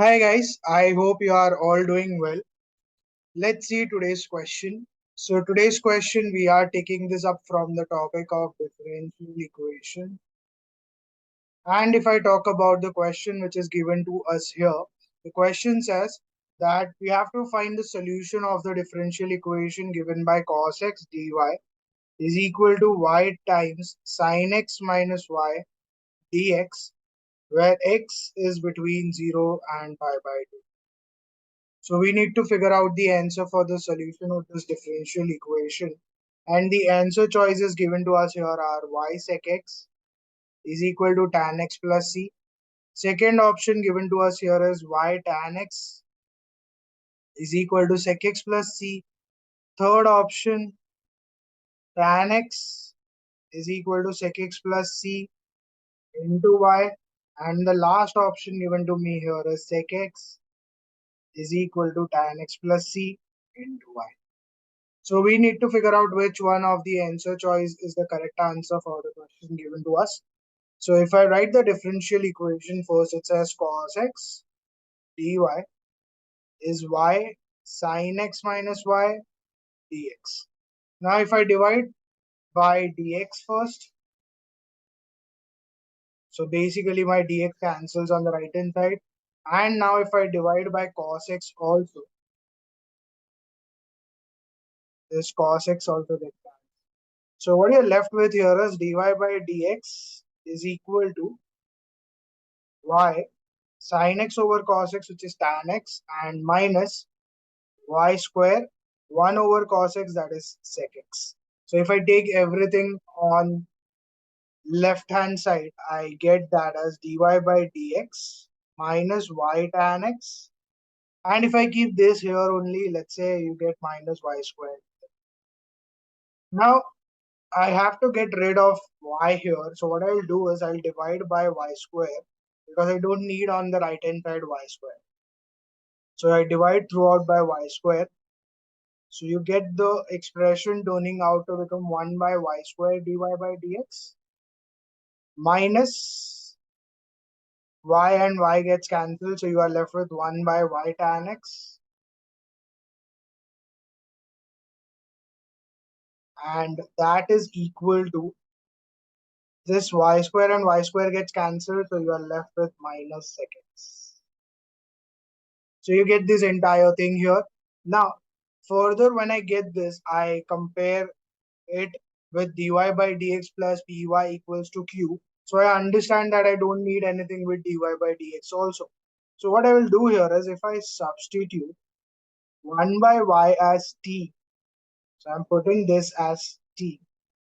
Hi guys, I hope you are all doing well. Let's see today's question. So today's question we are taking this up from the topic of differential equation. And if I talk about the question which is given to us here, the question says that we have to find the solution of the differential equation given by cos x dy is equal to y times sin x minus y dx, where x is between 0 and pi by 2. So we need to figure out the answer for the solution of this differential equation. And the answer choices given to us here are y sec x is equal to tan x plus c. Second option given to us here is y tan x is equal to sec x plus c. Third option, tan x is equal to sec x plus c into y. And the last option given to me here is sec x is equal to tan x plus c into y. So we need to figure out which one of the answer choice is the correct answer for the question given to us. So if I write the differential equation first, it says cos x dy is y sin x minus y dx. Now if I divide by dx first, so basically my dx cancels on the right hand side. And now if I divide by cos x also, this cos x also gets cancelled. So what you're left with here is dy by dx is equal to y sin x over cos x, which is tan x, and minus y square 1 over cos x, that is sec x. So if I take everything on left hand side, I get that as dy by dx minus y tan x. And if I keep this here only, let's say you get minus y squared. Now I have to get rid of y here. So what I'll do is I'll divide by y square because I don't need on the right hand side y square. So I divide throughout by y square. So you get the expression turning out to become 1 by y square dy by dx minus y and y gets cancelled. So you are left with 1 by y tan x. And that is equal to this y square and y square gets cancelled. So you are left with minus sec x. So you get this entire thing here. Now, further, when I get this, I compare it with dy by dx plus py equals to q. So I understand that I don't need anything with dy by dx also. So what I will do here is if I substitute 1 by y as t, so I'm putting this as t.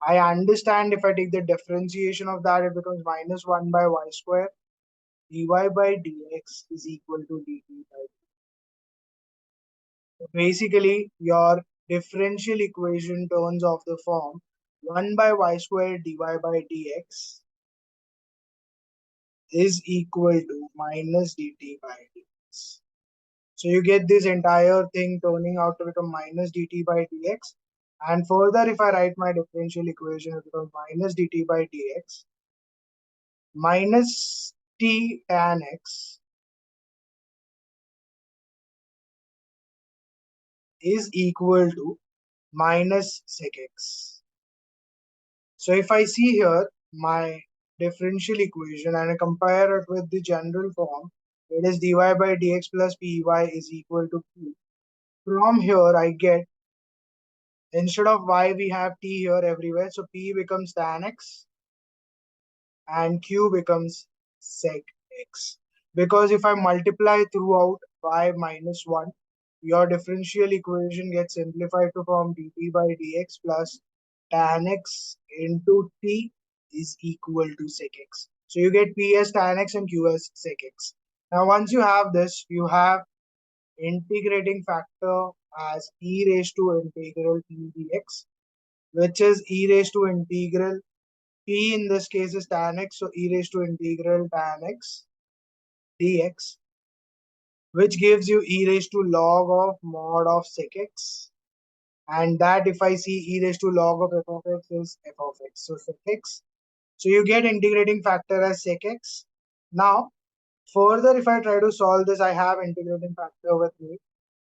I understand if I take the differentiation of that, it becomes minus 1 by y square dy by dx is equal to dt by dt. Basically, your differential equation turns of the form 1 by y squared dy by dx is equal to minus dt by dx. So you get this entire thing turning out to become minus dt by dx. And further, if I write my differential equation, it becomes minus dt by dx minus t tan x is equal to minus sec x. So if I see here my differential equation and I compare it with the general form, it is dy by dx plus py is equal to q. From here I get, instead of y we have t here everywhere, so p becomes tan x and q becomes sec x. Because if I multiply throughout by minus 1, your differential equation gets simplified to form dt by dx plus tan x into t is equal to sec x. So you get p as tan x and q as sec x. Now once you have this, you have integrating factor as e raised to integral p dx, which is e raised to integral p in this case is tan x, so e raised to integral tan x dx, which gives you e raised to log of mod of sec x. And that if I see e raised to log of f of x is f of x, so sec x. So you get integrating factor as sec x. Now Further, if I try to solve this, I have integrating factor with me.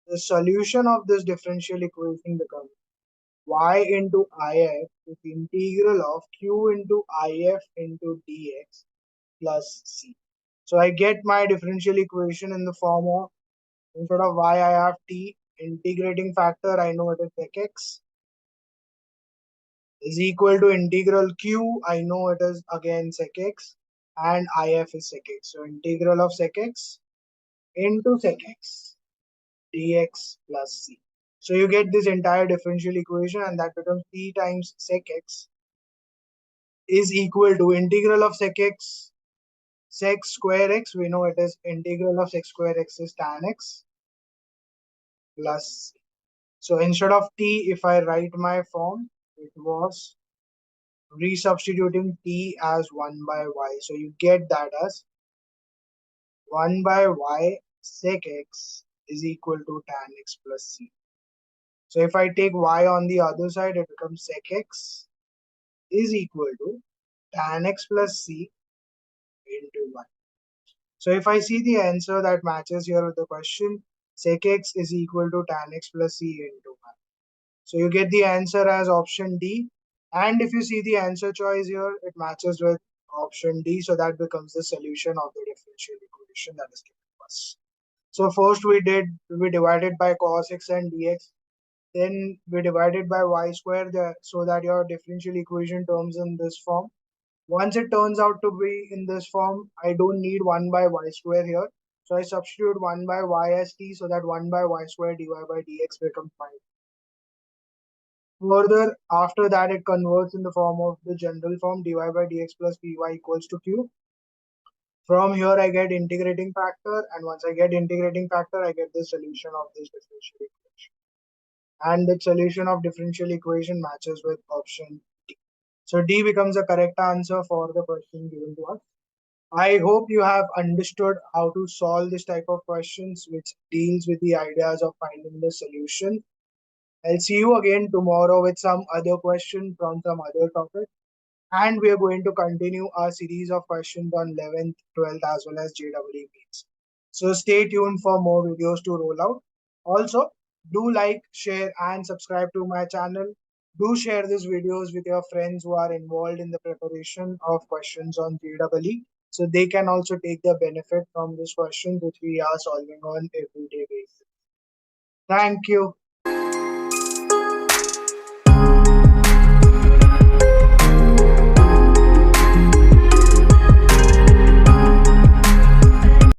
The solution of this differential equation becomes y into if with integral of q into if into dx plus c. So I get my differential equation in the form of, instead of y I have t, integrating factor I know it is sec x, is equal to integral q, I know it is again sec x, and if is sec x. So integral of sec x into sec x dx plus c. So you get this entire differential equation, and that becomes t times sec x is equal to integral of sec x, sec square x, we know it is integral of sec square x is tan x plus c. So instead of t, if I write my form, it was resubstituting t as 1 by y. So you get that as 1 by y sec x is equal to tan x plus c. So if I take y on the other side, it becomes sec x is equal to tan x plus c into 1. So if I see the answer that matches here with the question, sec x is equal to tan x plus c into 1. So you get the answer as option D. And if you see the answer choice here, it matches with option D. So that becomes the solution of the differential equation that is given to us. So first we divided by cos x and dx. Then we divided by y square so that your differential equation terms in this form. Once it turns out to be in this form, I don't need 1 by y square here. So I substitute 1 by y as t, so that 1 by y square dy by dx becomes 5. Further, after that, it converts in the form of the general form dy by dx plus py equals to q. From here, I get integrating factor, and once I get integrating factor, I get the solution of this differential equation. And the solution of differential equation matches with option D. So D becomes the correct answer for the question given to us. I hope you have understood how to solve this type of questions which deals with the ideas of finding the solution. I'll see you again tomorrow with some other question from some other topic. And we are going to continue our series of questions on 11th, 12th as well as JEE means. So stay tuned for more videos to roll out. Also, do like, share and subscribe to my channel. Do share these videos with your friends who are involved in the preparation of questions on JEE, so they can also take the benefit from this question which we are solving on everyday basis. Thank you.